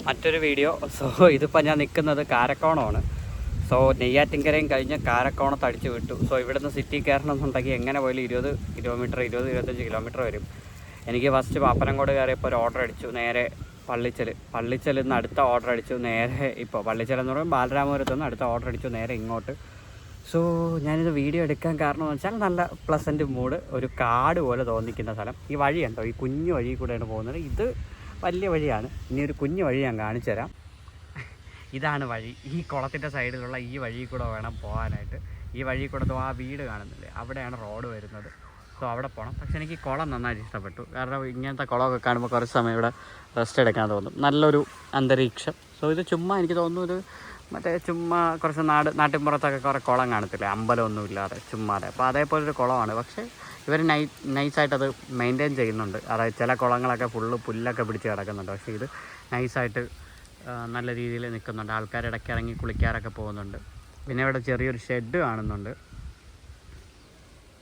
മറ്റൊരു video. So ഇതിപ്പോൾ ഞാൻ നിൽക്കുന്നത് കാരക്കോണമാണ്. സോ നെയ്യാറ്റിൻകരയും കഴിഞ്ഞ് കാരക്കോണത്ത് അടിച്ചു വിട്ടു. സോ ഇവിടുന്ന് സിറ്റി കയറണമെന്നുണ്ടെങ്കിൽ എങ്ങനെ പോയാലും 20 കിലോമീറ്റർ 20-25 കിലോമീറ്റർ വരും. എനിക്ക് ഫസ്റ്റ് പാപ്പനംകോട് കയറിയപ്പോൾ ഒരു ഓർഡർ അടിച്ചു, നേരെ പള്ളിച്ചലിൽ നിന്ന് അടുത്ത ഓർഡർ അടിച്ചു, നേരെ ഇപ്പോൾ പള്ളിച്ചലെന്ന് പറയുമ്പോൾ ബാലരാമപുരത്ത് നിന്ന് അടുത്ത ഓർഡർ അടിച്ചു നേരെ ഇങ്ങോട്ട്. സോ ഞാനിത് വീഡിയോ എടുക്കാൻ കാരണം എന്ന് വെച്ചാൽ നല്ല പ്ലസൻറ്റ് മൂഡ്, ഒരു കാട് പോലെ തോന്നിക്കുന്ന സ്ഥലം. ഈ വഴിയുണ്ടോ, ഈ കുഞ്ഞു വഴി കൂടെയാണ് പോകുന്നത്. ഇത് വലിയ വഴിയാണ്. ഇനി ഒരു കുഞ്ഞു വഴി ഞാൻ കാണിച്ചു തരാം. ഇതാണ് വഴി. ഈ കുളത്തിൻ്റെ സൈഡിലുള്ള ഈ വഴി കൂടെ വേണം പോകാനായിട്ട്. ഈ വഴി കൂടെ ആ വീട് കാണുന്നില്ലേ, അവിടെയാണ് റോഡ് വരുന്നത്. സോ അവിടെ പോകണം. പക്ഷെ എനിക്ക് കുളം നന്നായിട്ട് ഇഷ്ടപ്പെട്ടു. കാരണം ഇങ്ങനത്തെ കുളമൊക്കെ കാണുമ്പോൾ കുറച്ച് സമയം ഇവിടെ റെസ്റ്റ് എടുക്കാൻ തോന്നും. നല്ലൊരു അന്തരീക്ഷം. സോ ഇത് ചുമ്മാ എനിക്ക് തോന്നുന്നു ഒരു മറ്റേ ചുമ്മാ കുറച്ച് നാട്ടിൻപുറത്തൊക്കെ കുറേ കുളം കാണത്തില്ലേ, അമ്പലമൊന്നും ഇല്ലാതെ ചുമ്മാതെ. അപ്പോൾ അതേപോലൊരു കുളമാണ്. പക്ഷേ ഇവർ നൈസായിട്ടത് മെയിൻറ്റെയിൻ ചെയ്യുന്നുണ്ട്. അതായത് ചില കുളങ്ങളൊക്കെ ഫുള്ള് പുല്ലൊക്കെ പിടിച്ച് കിടക്കുന്നുണ്ട്. പക്ഷേ ഇത് നൈസായിട്ട് നല്ല രീതിയിൽ നിൽക്കുന്നുണ്ട്. ആൾക്കാർ ഇടയ്ക്ക് ഇറങ്ങി കുളിക്കാറൊക്കെ പോകുന്നുണ്ട്. പിന്നെ ഇവിടെ ചെറിയൊരു ഷെഡ് കാണുന്നുണ്ട്.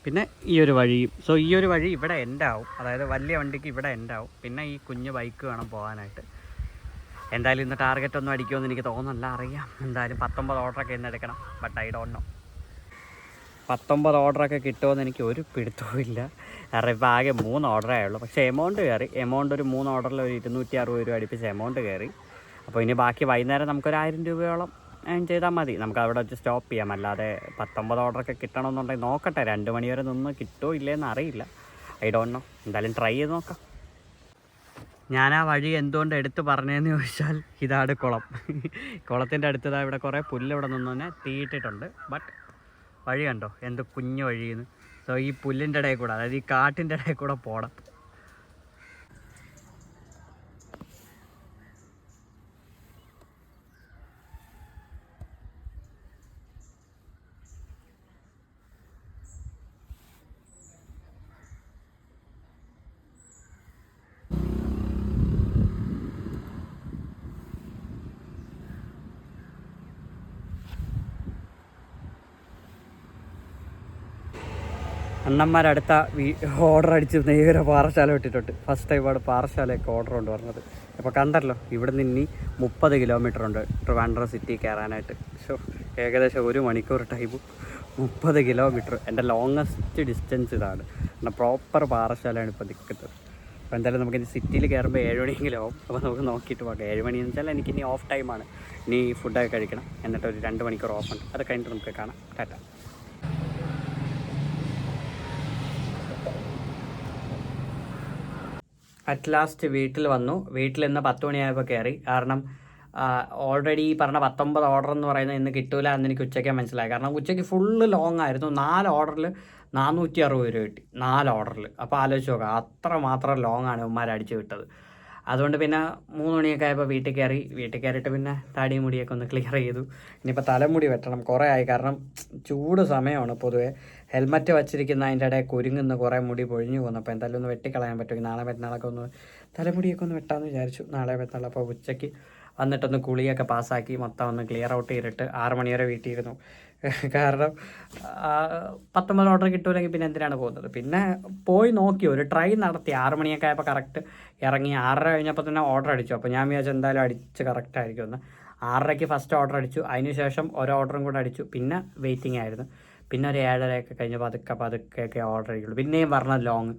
പിന്നെ ഈ ഒരു വഴിയും. സോ ഈ ഒരു വഴി ഇവിടെ എൻഡാവും, അതായത് വലിയ വണ്ടിക്ക് ഇവിടെ എൻഡാവും. പിന്നെ ഈ കുഞ്ഞ് ബൈക്ക് വേണം പോകാനായിട്ട്. എന്തായാലും ഇന്ന് ടാർഗറ്റ് ഒന്നും അടിക്കുമെന്ന് എനിക്ക് തോന്നുന്നില്ല, അറിയാം. എന്തായാലും 19 ഓർഡറൊക്കെ ഇന്ന് എടുക്കണം. ബട്ട് ഐ ഡോണ്ട് നോ 19 ഓർഡറൊക്കെ കിട്ടുമെന്ന് എനിക്ക് ഒരു പിടുത്തവും ഇല്ല. കാരണം ഇപ്പോൾ ആകെ 3 ഓർഡറേ ഉള്ളൂ. പക്ഷേ എമൗണ്ട് ഒരു 3 ഓർഡറിൽ ഒരു 260 രൂപ അടുപ്പിച്ച് എമൗണ്ട് കയറി. അപ്പോൾ ഇനി ബാക്കി വൈകുന്നേരം നമുക്കൊരു 1000 രൂപയോളം ഏൺ ചെയ്താൽ മതി. നമുക്ക് അവിടെ വെച്ച് സ്റ്റോപ്പ് ചെയ്യാം. അല്ലാതെ 19 ഓർഡറൊക്കെ കിട്ടണമെന്നുണ്ടെങ്കിൽ നോക്കട്ടെ, 2 മണി വരെ നിന്ന് കിട്ടുമോ ഇല്ലയെന്ന് അറിയില്ല. I don't know. എന്തായാലും ട്രൈ ചെയ്ത് നോക്കാം. ഞാൻ ആ വഴി എന്തുകൊണ്ട് എടുത്ത് പറഞ്ഞതെന്ന് ചോദിച്ചാൽ ഇതാണ് കുളം. കുളത്തിൻ്റെ അടുത്തതാണ്. ഇവിടെ കുറേ പുല്ല് ഇവിടെ നിന്ന് തന്നെ തീയിട്ടിട്ടുണ്ട്. ബട്ട് വഴി കണ്ടോ, എന്ത് കുഞ്ഞു വഴിയെന്ന്. സോ ഈ പുല്ലിൻ്റെ ഇടയിൽ കൂടെ, അതായത് ഈ കാട്ടിൻ്റെ ഇടയിൽ കൂടെ പോകണം. അണ്ണന്മാരടുത്ത ഓർഡർ അടിച്ച് നേരെ പാറശാല ഇട്ടിട്ടുണ്ട്. ഫസ്റ്റ് ടൈം അവിടെ പാറശാലയൊക്കെ ഓർഡർ ഉണ്ട് പറഞ്ഞത്. അപ്പോൾ കണ്ടല്ലോ, ഇവിടെ നിന്ന് ഇനി 30 കിലോമീറ്റർ ഉണ്ട് ട്രിവാൻഡ്രം സിറ്റി കയറാനായിട്ട്. സോ ഏകദേശം 1 മണിക്കൂർ ടൈം, 30 കിലോമീറ്റർ. എൻ്റെ ലോങ്ങസ്റ്റ് ഡിസ്റ്റൻസ് ഇതാണ്. എന്നാൽ പ്രോപ്പർ പാറശാലയാണ് ഇപ്പോൾ നിൽക്കുന്നത്. അപ്പോൾ എന്തായാലും നമുക്കിനി സിറ്റിയിൽ കയറുമ്പോൾ 7 മണിയെങ്കിലും ആവും. അപ്പോൾ നമുക്ക് നോക്കിയിട്ട് പോകാം. 7 മണിയെന്ന് വെച്ചാൽ എനിക്കിനി ഓഫ് ടൈമാണ്. ഇനി ഫുഡൊക്കെ കഴിക്കണം. എന്നിട്ട് ഒരു 2 മണിക്കൂർ ഓഫ് ഉണ്ട്. അത് കഴിഞ്ഞിട്ട് നമുക്ക് കാണാം. ടാറ്റ. അറ്റ് ലാസ്റ്റ് വീട്ടിൽ വന്നു. വീട്ടിൽ ഇന്ന് 10 മണിയായപ്പോൾ കയറി. കാരണം ഓൾറെഡി ഈ പറഞ്ഞ 19 ഓർഡർ എന്ന് പറയുന്നത് ഇന്ന് കിട്ടൂല എന്ന് എനിക്ക് ഉച്ചയ്ക്ക് മനസ്സിലായി. കാരണം ഉച്ചയ്ക്ക് ഫുള്ള് ലോങ് ആയിരുന്നു. 4 ഓർഡറിൽ 460 രൂപ കിട്ടി, 4 ഓർഡറിൽ. അപ്പോൾ ആലോചിച്ച് നോക്കാം, അത്ര മാത്രം ലോങ് ആണ് ഇവന്മാർ അടിച്ചു വിട്ടത്. അതുകൊണ്ട് പിന്നെ 3 മണിയൊക്കെ ആയപ്പോൾ വീട്ടിൽ കയറിയിട്ട് പിന്നെ താടിയും മുടിയൊക്കെ ഒന്ന് ക്ലിയർ ചെയ്തു. ഇനിയിപ്പോൾ തലമുടി വെട്ടണം. കുറേ ആയി, കാരണം ചൂട് സമയമാണ് പൊതുവേ. ഹെൽമറ്റ് വച്ചിരിക്കുന്ന അതിൻ്റെ ഇടയിൽ കുരുങ്ങുന്ന കുറേ മുടി പൊഴിഞ്ഞു പോകുന്നു. അപ്പോൾ എന്തായാലും ഒന്ന് വെട്ടിക്കളയാൻ പറ്റുമെങ്കിൽ നാളെ മറ്റന്നാളൊക്കെ ഒന്ന് തലമുടിയൊക്കെ ഒന്ന് വെട്ടാമെന്ന് വിചാരിച്ചു. നാളെ മറ്റന്നാൾ. അപ്പോൾ ഉച്ചയ്ക്ക് വന്നിട്ടൊന്ന് കുളിയൊക്കെ പാസ്സാക്കി മൊത്തം ഒന്ന് ക്ലിയർ ഔട്ട് ചെയ്തിട്ട് 6 മണി വരെ വീട്ടിൽ ഇരുന്നു. കാരണം 19 ഓർഡർ കിട്ടൂലെങ്കിൽ പിന്നെ എന്തിനാണ് പോകുന്നത്. പിന്നെ പോയി നോക്കി, ഒരു ട്രൈ നടത്തി. 6 മണിയൊക്കെ ആയപ്പോൾ കറക്റ്റ് ഇറങ്ങി. 6:30 കഴിഞ്ഞപ്പോൾ തന്നെ ഓർഡർ അടിച്ചു. അപ്പോൾ ഞാൻ വിചാരിച്ചു എന്തായാലും അടിച്ച് കറക്റ്റ് ആയിരിക്കും എന്ന്. 6:30-ക്ക് ഫസ്റ്റ് ഓർഡർ അടിച്ചു. അതിന് ശേഷം ഒരു ഓർഡറും കൂടെ അടിച്ചു. പിന്നെ വെയിറ്റിംഗ് ആയിരുന്നു. പിന്നെ ഒരു 7:30 കഴിഞ്ഞ് പതുക്കെ ഓർഡർ അടിക്കുള്ളൂ. പിന്നെയും പറഞ്ഞ ലോങ്.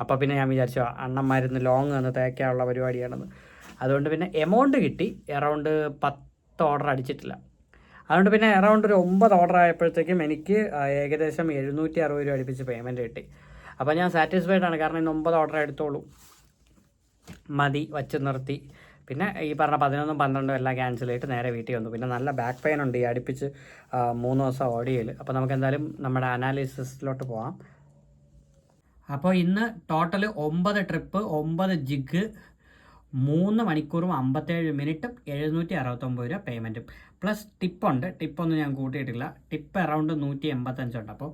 അപ്പോൾ പിന്നെ ഞാൻ വിചാരിച്ചു അണ്ണന്മാരിന്ന് ലോങ് എന്ന് തേക്കാനുള്ള പരിപാടിയാണെന്ന്. അതുകൊണ്ട് പിന്നെ എമൗണ്ട് കിട്ടി. അറൗണ്ട് 10 ഓർഡർ അടിച്ചിട്ടില്ല. അതുകൊണ്ട് പിന്നെ അറൗണ്ട് ഒരു 9 ഓർഡർ ആയപ്പോഴത്തേക്കും എനിക്ക് ഏകദേശം 760 രൂപ അടുപ്പിച്ച് പേയ്മെൻറ്റ് കിട്ടി. അപ്പോൾ ഞാൻ സാറ്റിസ്ഫൈഡ് ആണ്. കാരണം ഇന്ന് 9 ഓർഡർ എടുത്തോളൂ, മതി, വച്ച് നിർത്തി. പിന്നെ ഈ പറഞ്ഞ 11ഉം 12ഉം എല്ലാം ക്യാൻസൽ ചെയ്തിട്ട് നേരെ വീട്ടിൽ വന്നു. പിന്നെ നല്ല ബാക്ക് പെയിൻ ഉണ്ട് ഈ അടുപ്പിച്ച് 3 ദിവസം ഓടിയതിൽ. അപ്പോൾ നമുക്ക് എന്തായാലും നമ്മുടെ അനാലിസിസിലോട്ട് പോകാം. അപ്പോൾ ഇന്ന് ടോട്ടൽ 9 ട്രിപ്പ്, 9 ജിഗ്, 3 മണിക്കൂറും 57 മിനിറ്റും 769 രൂപ പേയ്മെൻറ്റും. പ്ലസ് ടിപ്പുണ്ട്. ടിപ്പൊന്നും ഞാൻ കൂട്ടിയിട്ടില്ല. ടിപ്പ് അറൗണ്ട് 185 ഉണ്ട്. അപ്പോൾ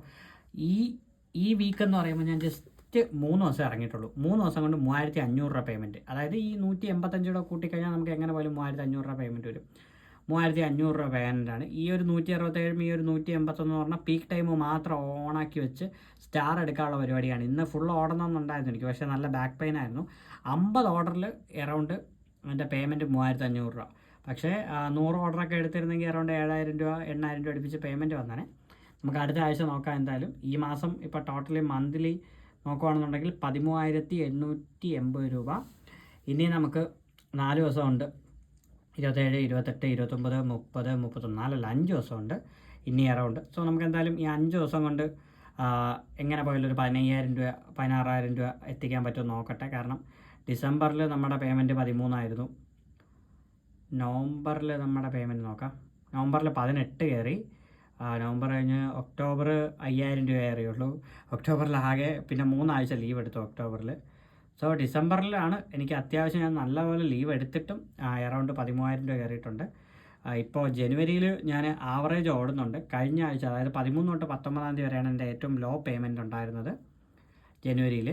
ഈ വീക്ക് എന്ന് പറയുമ്പോൾ ഞാൻ ജസ്റ്റ് 3 ദിവസം ഇറങ്ങിയിട്ടുള്ളൂ. 3 ദിവസം കൊണ്ട് 3500 രൂപ പേയ്മെൻറ്റ്. അതായത് ഈ 185 രൂപ കൂട്ടിക്കഴിഞ്ഞാൽ നമുക്ക് എങ്ങനെ പോലും 3500 രൂപ പേയ്മെൻറ്റ് വരും. 3500 രൂപ പേയ്മെൻറ്റാണ്. ഈ ഒരു 167 ഈ ഒരു 181 എന്ന് പറഞ്ഞാൽ പീക്ക് ടൈം മാത്രം ഓണാക്കി വെച്ച് സ്റ്റാർ എടുക്കാനുള്ള പരിപാടിയാണ്. ഇന്ന് ഫുൾ ഓടണമെന്നുണ്ടായിരുന്നു എനിക്ക്, പക്ഷേ നല്ല ബാക്ക് പെയിൻ ആയിരുന്നു. 50 ഓർഡറിൽ അറൗണ്ട് എൻ്റെ പേയ്മെൻറ്റ് 3500 രൂപ. പക്ഷേ 100 ഓർഡറൊക്കെ എടുത്തിരുന്നെങ്കിൽ അറൗണ്ട് 7000 രൂപ 8000 രൂപ അടുപ്പിച്ച് പേയ്മെൻറ്റ് വന്നേനെ. നമുക്ക് അടുത്ത ആഴ്ച നോക്കാം എന്തായാലും. ഈ മാസം ഇപ്പോൾ ടോട്ടലി മന്ത്ലി നോക്കുകയാണെന്നുണ്ടെങ്കിൽ 13,880 രൂപ. ഇനി നമുക്ക് 4 ദിവസമുണ്ട്. 27, 28, 29, 30, 31, 5 ദിവസമുണ്ട് ഇനി അറൗണ്ട്. സോ നമുക്ക് എന്തായാലും ഈ 5 ദിവസം കൊണ്ട് എങ്ങനെ പോയാലും ഒരു 15,000 രൂപ 16,000 രൂപ എത്തിക്കാൻ പറ്റുമോ നോക്കട്ടെ. കാരണം ഡിസംബറിൽ നമ്മുടെ പേയ്മെൻറ്റ് 13 നവംബറിൽ നമ്മുടെ പേയ്മെൻറ്റ് നോക്കാം. നവംബറിൽ 18 കയറി. നവംബർ കഴിഞ്ഞ് ഒക്ടോബർ 5,000 രൂപ കയറിയുള്ളൂ. ഒക്ടോബറിൽ ആകെ പിന്നെ 3 ആഴ്ച ലീവ് എടുത്തു ഒക്ടോബറിൽ. സോ ഡിസംബറിലാണ് എനിക്ക് അത്യാവശ്യം ഞാൻ നല്ലപോലെ ലീവ് എടുത്തിട്ടും അറൗണ്ട് 13,000 രൂപ കയറിയിട്ടുണ്ട്. ഇപ്പോൾ ജനുവരിയിൽ ഞാൻ ആവറേജ് ഓടുന്നുണ്ട്. കഴിഞ്ഞ ആഴ്ച അതായത് 13 തൊട്ട് 19 വരെയാണ് എൻ്റെ ഏറ്റവും ലോ പേയ്മെൻറ്റ് ഉണ്ടായിരുന്നത് ജനുവരിയിൽ.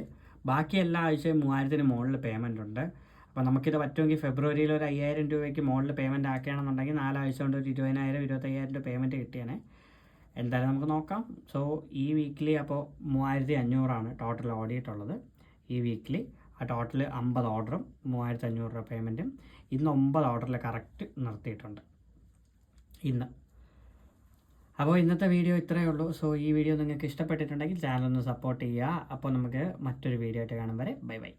ബാക്കി എല്ലാ ആഴ്ചയും 3,000-ന് മുകളിൽ പേയ്മെൻറ്റ് ഉണ്ട്. അപ്പോൾ നമുക്കിത് പറ്റുമെങ്കിൽ ഫെബ്രുവരിയിൽ ഒരു 5,000 രൂപയ്ക്ക് മുകളിൽ പേയ്മെൻറ്റ് ആക്കുകയാണെന്നുണ്ടെങ്കിൽ 4 ആഴ്ച കൊണ്ട് ഒരു 20,000 25,000 രൂപ പേയ്മെൻറ്റ് കിട്ടിയാനെ. എന്തായാലും നമുക്ക് നോക്കാം. സോ ഈ വീക്കിലി അപ്പോൾ 3,500 ടോട്ടൽ ഓടിയിട്ടുള്ളത്. ഈ വീക്കിലി ആ ടോട്ടൽ 50 ഓർഡറും 3,500 രൂപ പേയ്മെൻറ്റും ഇന്ന് 9 ഓർഡറിൽ കറക്റ്റ് നിർത്തിയിട്ടുണ്ട് ഇന്ന്. അപ്പോൾ ഇന്നത്തെ വീഡിയോ ഇത്രയേ ഉള്ളൂ. സോ ഈ വീഡിയോ നിങ്ങൾക്ക് ഇഷ്ടപ്പെട്ടിട്ടുണ്ടെങ്കിൽ ചാനൽ ഒന്ന് സപ്പോർട്ട് ചെയ്യുക. അപ്പോൾ നമുക്ക് മറ്റൊരു വീഡിയോ ആയിട്ട് കാണും വരെ ബൈ ബൈ.